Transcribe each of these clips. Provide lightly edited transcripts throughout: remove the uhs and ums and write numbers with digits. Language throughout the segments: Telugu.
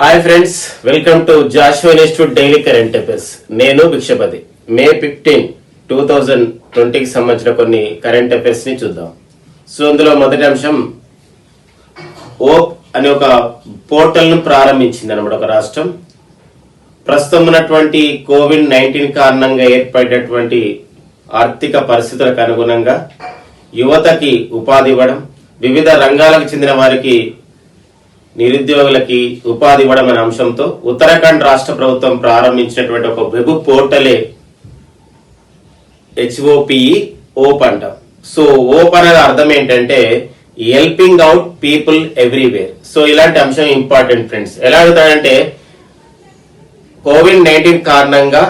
Hi friends, welcome to Joshua institute daily current affairs. నేను భిక్షపతి. మే 15, 2020కి సంబంధించిన కొన్ని కరెంట్ అఫైర్స్ ని చూద్దాం. సో అందులో మొదటి అంశం, ఓప్ అనే ఒక పోర్టల్ ను ప్రారంభించింది అన్నమాట ఒక రాష్ట్రం. ప్రస్తుతం ఉన్నటువంటి కోవిడ్-19 కారణంగా ఏర్పడినటువంటి ఆర్థిక పరిస్థితులకు అనుగుణంగా యువతకి ఉపాధి ఇవ్వడం, వివిధ రంగాలకు చెందిన వారికి నిరుద్యోగులకి ఉపాధి ఇవ్వడం అనే అంశంతో ఉత్తరాఖండ్ రాష్ట్ర ప్రభుత్వం ప్రారంభించినటువంటి ఒక వెబ్ పోర్టలే HOPE ఓప్ అంటాం. సో ఓప్ అనేది అర్థం ఏంటంటే helping out people everywhere. So ఇలాంటి అంశం ఇంపార్టెంట్ ఫ్రెండ్స్. ఎలా అడుగుతాడంటే కోవిడ్-19 కారణంగా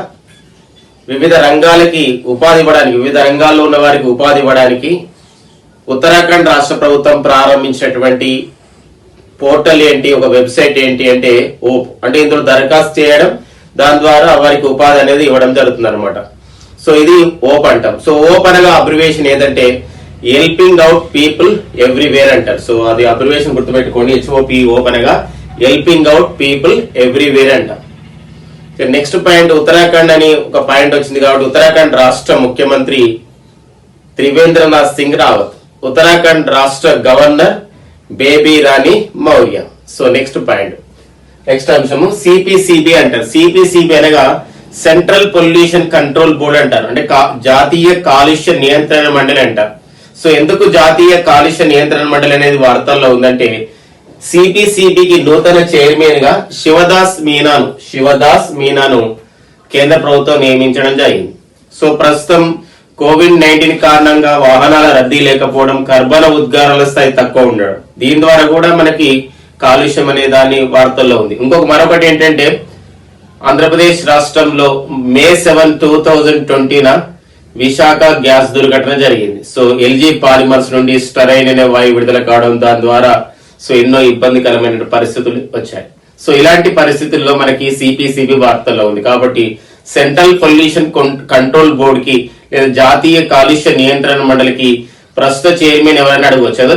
వివిధ రంగాలకి ఉపాధి ఇవ్వడానికి, వివిధ రంగాల్లో ఉన్న వారికి ఉపాధి ఇవ్వడానికి ఉత్తరాఖండ్ రాష్ట్ర ప్రభుత్వం ప్రారంభించినటువంటి పోర్టల్ ఏంటి, ఒక వెబ్సైట్ ఏంటి అంటే ఓప్. అంటే ఇందులో దరఖాస్తు చేయడం, దాని ద్వారా వారికి ఉపాధి అనేది ఇవ్వడం జరుగుతుంది అనమాట. సో ఇది ఓప్ అంటాం. సో ఓప్ అనగా అబ్రివేషన్ ఏదంటే హెల్పింగ్ అవుట్ పీపుల్ ఎవ్రీవేర్ అంటారు. సో అది అబ్రివేషన్ గుర్తుపెట్టుకోండి. HOPE ఓప్ అనగా హెల్పింగ్ అవుట్ పీపుల్ ఎవ్రీవేర్ అంటాం. నెక్స్ట్ పాయింట్, ఉత్తరాఖండ్ అని ఒక పాయింట్ వచ్చింది కాబట్టి ఉత్తరాఖండ్ రాష్ట్ర ముఖ్యమంత్రి త్రివేంద్రనాథ్ సింగ్ రావత్, ఉత్తరాఖండ్ రాష్ట్ర governor Baby Rani Maurya. So next point, next అంశము CPCB అంటారు. CPCB అనగా సెంట్రల్ పొల్యూషన్ కంట్రోల్ బోర్డ్ అంటారు. అంటే జాతీయ కాలుష్య నియంత్రణ మండలి అంటారు. సో ఎందుకు జాతీయ కాలుష్య నియంత్రణ మండలి అనేది వార్తల్లో ఉందంటే CPCBకి నూతన చైర్మన్ గా శివదాస్ మీనాను కేంద్ర ప్రభుత్వం నియమించడం జరిగింది. సో ప్రస్తుతం కోవిడ్-19 కారణంగా వాహనాల రద్దీ లేకపోవడం, కర్బన ఉద్గారాల స్థాయి తక్కువ ఉండడం, దీని ద్వారా కూడా మనకి కాలుష్యం అనే దాని వార్తల్లో ఉంది. మరొకటి ఏంటంటే ఆంధ్రప్రదేశ్ రాష్ట్రంలో May 7, 2020 విశాఖ గ్యాస్ దుర్ఘటన జరిగింది. సో LG పాలిమర్స్ నుండి స్టరైన్ అనే వాయువు విడుదల కావడం, దాని ద్వారా సో ఎన్నో ఇబ్బందికరమైన పరిస్థితులు వచ్చాయి. సో ఇలాంటి పరిస్థితుల్లో మనకి CPCB వార్తల్లో ఉంది. కాబట్టి సెంట్రల్ పొల్యూషన్ కంట్రోల్ బోర్డ్ కి లేదా జాతీయ కాలుష్య నియంత్రణ మండలికి ప్రస్తుత చైర్మన్ ఎవరైనా అడగవచ్చు. అదే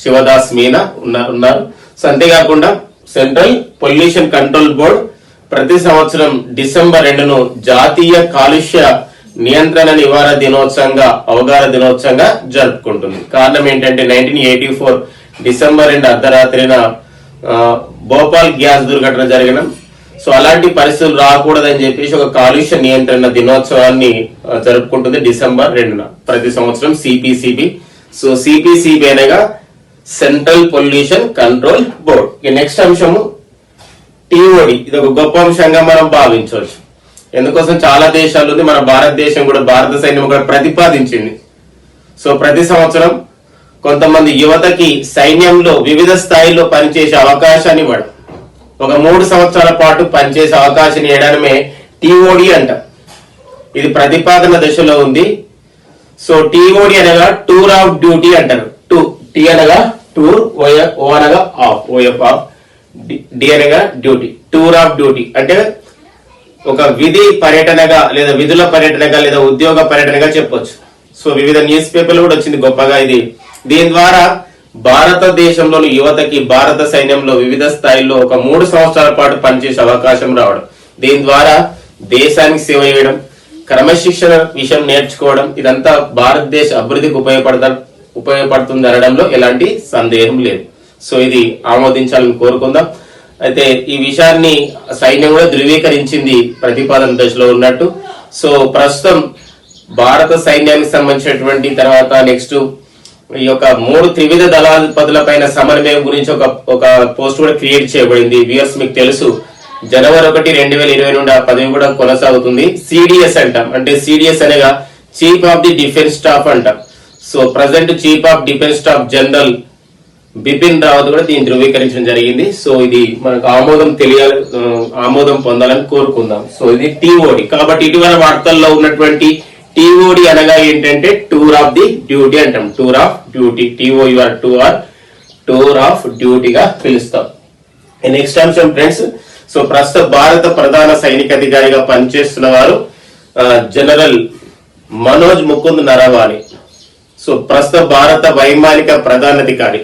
శివదాస్ మీనా ఉన్నారు. సో అంతేకాకుండా సెంట్రల్ పొల్యూషన్ కంట్రోల్ బోర్డ్ ప్రతి సంవత్సరం December 2 జాతీయ కాలుష్య నియంత్రణ నివారణ దినోత్సవంగా, అవగాహన దినోత్సవంగా జరుపుకుంటుంది. కారణం ఏంటంటే 1984 December 2 అర్ధరాత్రిన భోపాల్ గ్యాస్ దుర్ఘటన జరగడం. సో అలాంటి పరిస్థితులు రాకూడదని చెప్పేసి ఒక కాలుష్య నియంత్రణ దినోత్సవాన్ని జరుపుకుంటుంది December 2 ప్రతి సంవత్సరం CPCB. సో CPCB అనగా central pollution control board. Next అంశము TOD. ఇది ఒక గొప్ప అంశంగా మనం భావించవచ్చు. ఎందుకోసం చాలా దేశాలు ఉంది, మన భారతదేశం కూడా, భారత సైన్యం కూడా ప్రతిపాదించింది. సో ప్రతి సంవత్సరం కొంతమంది యువతకి సైన్యంలో వివిధ స్థాయిలో పనిచేసే అవకాశాన్ని ఇవ్వడం, ఒక 3 సంవత్సరాల పాటు పనిచేసే అవకాశం ఇవ్వడమే TOD అంట. ఇది ప్రతిపాదన దశలో ఉంది. సో TOD అనగా టూర్ ఆఫ్ డ్యూటీ అంటారు. T అనగా టూర్, O అనగా ఆఫ్, OF ఆఫ్, D అనగా డ్యూటీ. టూర్ ఆఫ్ డ్యూటీ అంటే ఒక విధి పర్యటనగా లేదా విధుల పర్యటనగా లేదా ఉద్యోగ పర్యటనగా చెప్పొచ్చు. సో వివిధ న్యూస్ పేపర్లు కూడా వచ్చింది గొప్పగా ఇది. దీని ద్వారా భారతదేశంలోని యువతకి భారత సైన్యంలో వివిధ స్థాయిల్లో ఒక 3 సంవత్సరాల పాటు పనిచేసే అవకాశం రావడం, దీని ద్వారా దేశానికి సేవ చేయడం, క్రమశిక్షణ విషయం నేర్చుకోవడం, ఇదంతా భారతదేశ అభివృద్ధికి ఉపయోగపడుతుంది అనడంలో ఎలాంటి సందేహం లేదు. సో ఇది ఆమోదించాలని కోరుకుందాం. అయితే ఈ విషయాన్ని సైన్యం కూడా ధృవీకరించింది ప్రతిపాదన దశలో ఉన్నట్టు. సో ప్రస్తుతం భారత సైన్యానికి సంబంధించినటువంటి తర్వాత నెక్స్ట్ ఈ యొక్క 3 త్రివిధ దళాధిపతుల పైన సమన్వయం గురించి ఒక పోస్ట్ కూడా క్రియేట్ చేయబడింది. వ్యూయర్స్, మీకు తెలుసు January 1, 2020 నుండి ఆ పదవి కూడా కొనసాగుతుంది. CDS అంటాం. అంటే CDS అనగా chief of the defence staff అంటాం. So present chief of defence staff general Bipin Rawat కూడా దీన్ని ధృవీకరించడం జరిగింది. సో ఇది మనకు ఆమోదం పొందాలని కోరుకుందాం. సో ఇది TOD. కాబట్టి ఇటీవల వార్తల్లో ఉన్నటువంటి TOD అనగా ఏంటంటే టూర్ ఆఫ్ ది డ్యూటీ అంటాం. Tour of duty, tour of డ్యూటీగా పిలుస్తాం. నెక్స్ట్ అంశం ఫ్రెండ్స్, సో ప్రస్తుత భారత ప్రధాన సైనిక అధికారిగా పనిచేస్తున్న వారు జనరల్ మనోజ్ ముకుంద్ నరవాణి. సో ప్రస్తుత భారత వైమానిక ప్రధానాధికారి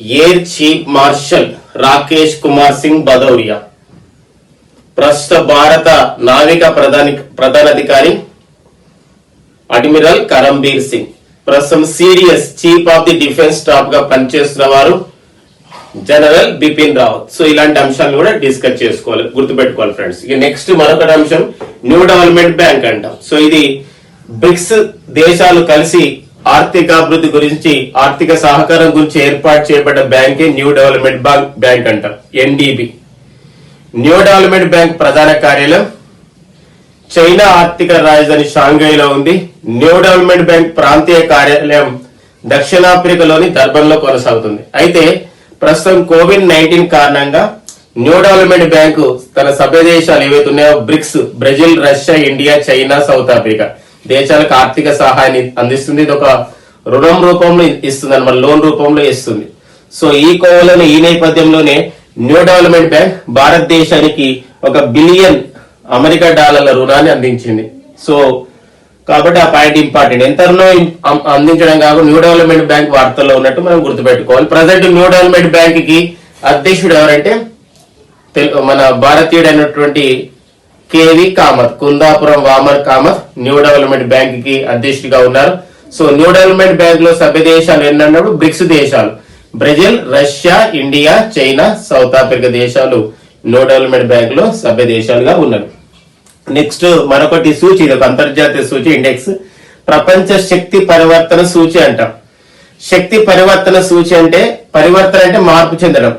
air chief marshal Rakesh Kumar Singh Bhadauria. ప్రస్తుత భారత నావిక ప్రధానాధికారి అడ్మిరల్ కరంబీర్ సింగ్. ప్రస్తుతం CDS chief of the defence staff గా పనిచేస్తున్న వారు జనరల్ బిపిన్ రావత్. సో ఇలాంటి అంశాలను కూడా డిస్కస్ చేసుకోవాలి, గుర్తుపెట్టుకోవాలి ఫ్రెండ్స్. ఇక నెక్స్ట్ మరొకటి అంశం న్యూ డెవలప్మెంట్ బ్యాంక్ అంటాం. సో ఇది బ్రిక్స్ దేశాలు కలిసి ఆర్థికాభివృద్ధి గురించి, ఆర్థిక సహకారం గురించి ఏర్పాటు చేయబడ్డ బ్యాంకే న్యూ డెవలప్మెంట్ బ్యాంక్ అంటాం, ఎన్డీబీ. న్యూ డెవలప్మెంట్ బ్యాంక్ ప్రధాన కార్యాలయం చైనా ఆర్థిక రాజధాని షాంఘైలో ఉంది. న్యూ డెవలప్మెంట్ బ్యాంక్ ప్రాంతీయ కార్యాలయం దక్షిణాఫ్రికాలోని డర్బన్ లో కొనసాగుతుంది. అయితే ప్రస్తుతం కోవిడ్-19 కారణంగా న్యూ డెవలప్మెంట్ బ్యాంకు తన సభ్య దేశాలు ఏవైతే ఉన్నాయో BRICS, Brazil, Russia, India, China, South Africa దేశాలకు ఆర్థిక సహాయాన్ని అందిస్తుంది. ఇది ఒక రుణం రూపంలో ఇస్తుంది అన్నమాట, లోన్ రూపంలో ఇస్తుంది. సో ఈ కోవలోనే, ఈ నేపథ్యంలోనే న్యూ డెవలప్మెంట్ బ్యాంక్ భారతదేశానికి $1 బిలియన్ అమెరికా డాలర్ల రుణాన్ని అందించింది. సో కాబట్టి ఆ పాయింట్ ఇంపార్టెంట్. ఎంత రుణం అందించడం కాకుండా న్యూ డెవలప్మెంట్ బ్యాంక్ వార్తల్లో ఉన్నట్టు మనం గుర్తుపెట్టుకోవాలి. ప్రజెంట్ న్యూ డెవలప్మెంట్ బ్యాంక్ కి అధ్యక్షుడు ఎవరంటే మన భారతీయుడైనటువంటి KV Kamath, Kundapuram Vaman Kamath new development bank కి అధ్యక్షుడిగా ఉన్నారు. సో న్యూ డెవలప్మెంట్ బ్యాంక్ లో సభ్య దేశాలు ఎన్నప్పుడు బ్రిక్స్ దేశాలు, Brazil, Russia, India, China, South Africa దేశాలు న్యూ డెవలప్మెంట్ బ్యాంక్ లో సభ్య దేశాలుగా ఉన్నారు. నెక్స్ట్ మరొకటి సూచి, ఇది ఒక అంతర్జాతీయ సూచి, ఇండెక్స్, ప్రపంచ శక్తి పరివర్తన సూచి అంటాం. శక్తి పరివర్తన సూచి అంటే, పరివర్తన అంటే మార్పు చెందడం.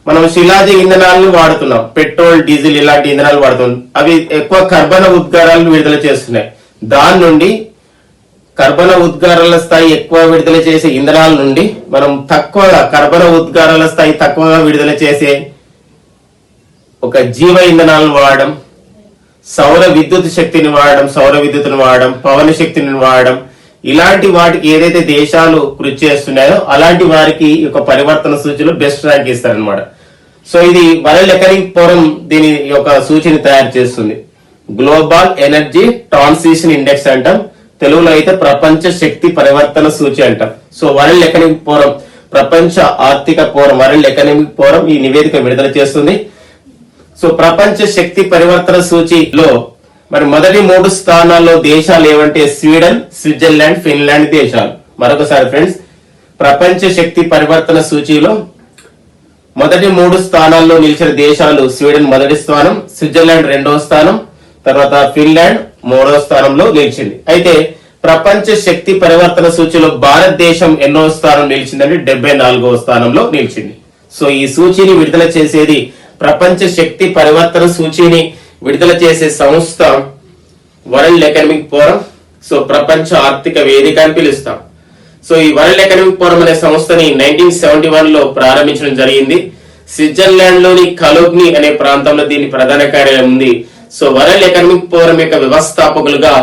మనం శిలాజ ఇంధనాలను వాడుతున్నాం, పెట్రోల్, డీజిల్ ఇలాంటి ఇంధనాలు వాడుతున్నాం. అవి ఎక్కువ కర్బన ఉద్గారాలను విడుదల చేస్తున్నాయి. దాని నుండి కర్బన ఉద్గారాల స్థాయి ఎక్కువ విడుదల చేసే ఇంధనాల నుండి మనం తక్కువగా, కర్బన ఉద్గారాల స్థాయి తక్కువగా విడుదల చేసే ఒక జీవ ఇంధనాలను వాడడం, సౌర విద్యుత్ శక్తిని వాడడం, సౌర విద్యుత్తును వాడడం, పవన శక్తిని వాడడం, ఇలాంటి వాటికి ఏదైతే దేశాలు కృషి చేస్తున్నాయో అలాంటి వారికి ఒక పరివర్తన సూచిలో బెస్ట్ ర్యాంక్ ఇస్తారనమాట. సో ఇది వరల్డ్ ఎకనామిక్ ఫోరం దీని యొక్క సూచిని తయారు చేస్తుంది. గ్లోబల్ ఎనర్జీ ట్రాన్సిషన్ ఇండెక్స్ అంటాం, తెలుగులో అయితే ప్రపంచ శక్తి పరివర్తన సూచి అంటాం. సో వరల్డ్ ఎకనామిక్ ఫోరం, ప్రపంచ ఆర్థిక ఫోరం, వరల్డ్ ఎకనామిక్ ఫోరం ఈ నివేదిక విడుదల చేస్తుంది. సో ప్రపంచ శక్తి పరివర్తన సూచిలో మరి మొదటి 3 స్థానాల్లో దేశాలు ఏవంటే స్వీడన్, స్విట్జర్లాండ్, ఫిన్లాండ్ దేశాలు. మరొకసారి ఫ్రెండ్స్, ప్రపంచ శక్తి పరివర్తన సూచిలో మొదటి 3 స్థానాల్లో నిలిచిన దేశాలు స్వీడన్ మొదటి స్థానం, స్విట్జర్లాండ్ 2వ స్థానం, తర్వాత ఫిన్లాండ్ 3వ స్థానంలో నిలిచింది. అయితే ప్రపంచ శక్తి పరివర్తన సూచిలో భారతదేశం ఎన్నో స్థానం నిలిచిందంటే 74వ స్థానంలో నిలిచింది. సో ఈ సూచిని విడుదల చేసేది, ప్రపంచ శక్తి పరివర్తన సూచిని విడుదల చేసే సంస్థ వరల్డ్ ఎకనామిక్ ఫోరం. సో ప్రపంచ ఆర్థిక వేదిక అని పిలుస్తాం. సో ఈ వరల్డ్ ఎకనామిక్ ఫోరం అనే సంస్థని 1971 లో ప్రారంభించడం జరిగింది. స్విట్జర్లాండ్ లోని కలోగ్ని అనే ప్రాంతంలో దీని ప్రధాన కార్యాలయం ఉంది. సో వరల్డ్ ఎకనామిక్ ఫోరం యొక్క వ్యవస్థాపకులుగా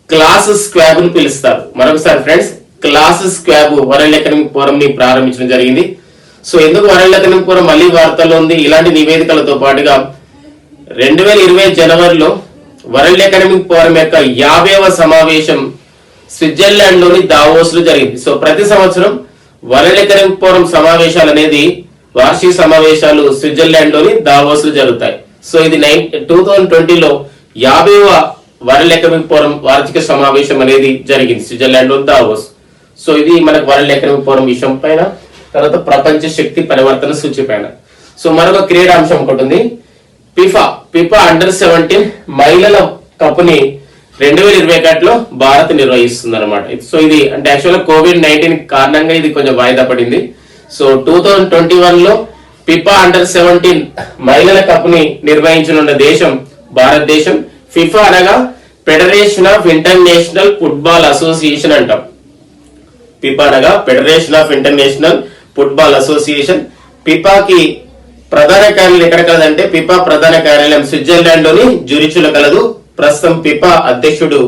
క్లాస్ స్క్వాబ్ ను పిలుస్తారు. మరొకసారి friends, class Schwab world economic forum ని ప్రారంభించడం జరిగింది. సో ఎందుకు వరల్డ్ ఎకనామిక్ ఫోరం మళ్ళీ వార్తల్లో ఉంది? ఇలాంటి నివేదికలతో పాటుగా 2020 జనవరిలో వరల్డ్ ఎకనామిక్ ఫోరం యొక్క 50వ సమావేశం స్విట్జర్లాండ్ లోని దావోస్ లో జరిగింది. సో ప్రతి సంవత్సరం వరల్డ్ ఎకనామిక్ ఫోరం సమావేశాలు అనేది, వార్షిక సమావేశాలు స్విట్జర్లాండ్ లోని దావోస్ లో జరుగుతాయి. సో ఇది 2020లో 50వ వరల్డ్ ఎకనామిక్ ఫోరం వార్షిక సమావేశం అనేది జరిగింది స్విట్జర్లాండ్ లోని దావోస్. సో ఇది మనకు వరల్డ్ ఎకనామిక్ ఫోరం విషయం పైన. తర్వాత ప్రపంచ శక్తి పరివర్తన సూచి పైన. సో మరొక క్రీడా అంశం ఒకటి ఉంది, ఫిఫా అండర్-17 మహిళల కప్ని 2021లో భారత్ నిర్వహిస్తుంది అనమాట. సో ఇది అంటే యాక్చువల్గా కోవిడ్-19 కారణంగా ఇది కొంచెం వాయిదా పడింది. సో 2021లో ఫిఫా అండర్-17 మహిళల కప్ని నిర్వహించనున్న దేశం భారతదేశం. ఫిఫా అనగా federation of international football association అంటాం. ఫిఫా అనగా federation of international football association. ఫిఫాకి ప్రధాన కార్యాలయం ఎక్కడ కలదంటే, ఫిఫా ప్రధాన కార్యాలయం స్విట్జర్లాండ్ లోని జ్యూరిచ్లో కలదు. ప్రస్తుతం ఫిఫా అధ్యక్షుడు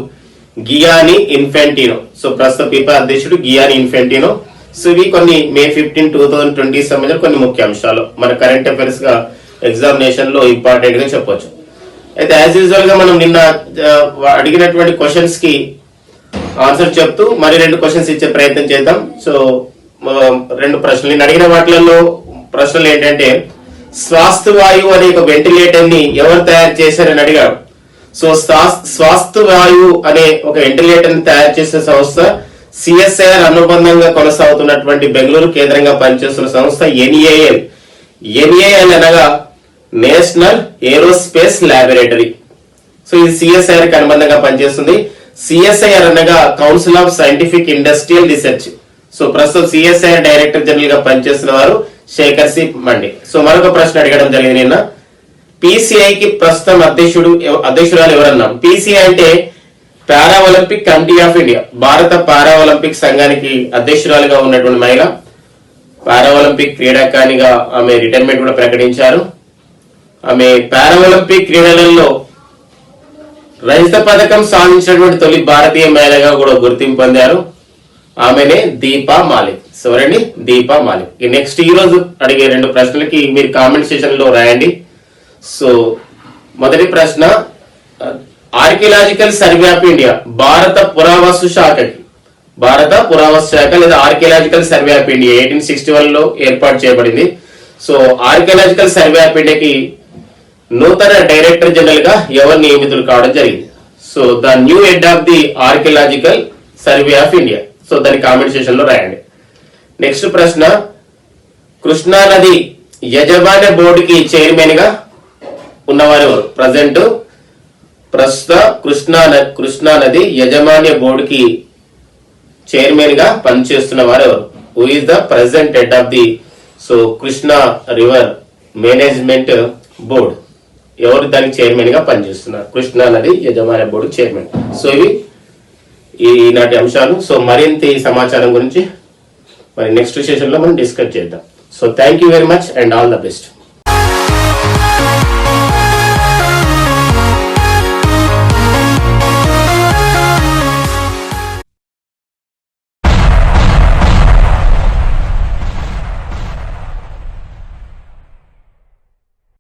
గియానీ ఇన్ఫాంటినో. సో ప్రస్తుతం ఫిఫా అధ్యక్షుడు గియానీ ఇన్ఫాంటినో. సో ఇవి కొన్ని May 15, 2020 సంబంధించిన కొన్ని ముఖ్య అంశాలు మన కరెంట్ అఫైర్స్ గా ఎగ్జామినేషన్ లో ఇంపార్టెంట్ గా చెప్పొచ్చు. అయితే యాజ్ యూజువల్ గా మనం నిన్న అడిగినటువంటి క్వశ్చన్స్ కి ఆన్సర్ చెప్తూ మరి 2 క్వశ్చన్స్ ఇచ్చే ప్రయత్నం చేద్దాం. సో రెండు ప్రశ్నలు నేను అడిగిన వాటిలలో ప్రశ్నలు ఏంటంటే స్వాస్థ్ వాయువు అనే ఒక వెంటిలేటర్ ని ఎవరు తయారు చేశారని అడిగాడు. సో స్వాస్థ్ వాయువు అనే ఒక వెంటిలేటర్ ని తయారు చేసిన సంస్థ సిఎస్ఐఆర్ అనుబంధంగా కొనసాగుతున్నటువంటి బెంగళూరు కేంద్రంగా పనిచేస్తున్న సంస్థ ఎన్ఏఎల్. ఎన్ఏఎల్ అనగా నేషనల్ ఏరోస్పేస్ ల్యాబొరేటరీ. సో ఇది సిఎస్ఐఆర్ కి అనుబంధంగా పనిచేస్తుంది. సిఎస్ఐఆర్ అనగా council of scientific industrial research. So ప్రస్తుతం సిఎస్ఐఆర్ డైరెక్టర్ జనరల్ గా పనిచేస్తున్న వారు శేఖర్ సి మండే. సో మరొక ప్రశ్న అడగడం జరిగింది నిన్న. పిసిఐకి ప్రస్తుతం అధ్యక్షురాలు ఎవరన్నాం? పిసిఐ అంటే పారా ఒలింపిక్ కమిటీ ఆఫ్ ఇండియా. భారత పారా ఒలింపిక్ సంఘానికి అధ్యక్షురాలుగా ఉన్నటువంటి మహిళ. పారా ఒలింపిక్ క్రీడాకారిణిగా ఆమె రిటైర్మెంట్ కూడా ప్రకటించారు. ఆమె పారా ఒలింపిక్ క్రీడలలో రజత పథకం సాధించినటువంటి తొలి భారతీయ మహిళగా కూడా గుర్తింపు పొందారు. ఆమెనే దీపా మాలిక్. ఎవరండి? దీపా మాలిక్. నెక్స్ట్ ఈ రోజు అడిగే రెండు ప్రశ్నలకి మీరు కామెంట్ సెక్షన్ లో రాయండి. సో మొదటి ప్రశ్న, ఆర్కియలాజికల్ సర్వే ఆఫ్ ఇండియా భారత పురావస్తు శాఖకి, భారత పురావస్తు శాఖ లేదా ఆర్కియలాజికల్ సర్వే ఆఫ్ ఇండియా 1861 లో ఏర్పాటు చేయబడింది. సో ఆర్కియలాజికల్ సర్వే ఆఫ్ ఇండియాకి నూతన డైరెక్టర్ జనరల్ గా ఎవరు నియమితులు కావడం జరిగింది? So the new head of the archaeological survey of India. So దాని కామెంట్ సెక్షన్ లో రాయండి. నెక్స్ట్ ప్రశ్న, కృష్ణా నది యజమాన్య బోర్డుకి చైర్మన్ గా ఉన్నవారు ఎవరు? ప్రస్తుత కృష్ణా నది యజమాన్య బోర్డుకి చైర్మన్ గా పనిచేస్తున్న వారు ఎవరు? Who is the present head of the Krishna river management board? ఎవరు దానికి చైర్మన్ గా పనిచేస్తున్నారు? కృష్ణా నది యజమాన్య బోర్డు చైర్మన్. సో ఇవి ఈనాటి అంశాలు. సో మరింత ఈ సమాచారం గురించి మరి నెక్స్ట్ సెషన్ లో మనం డిస్కస్ చేద్దాం. So thank you very much and all the best.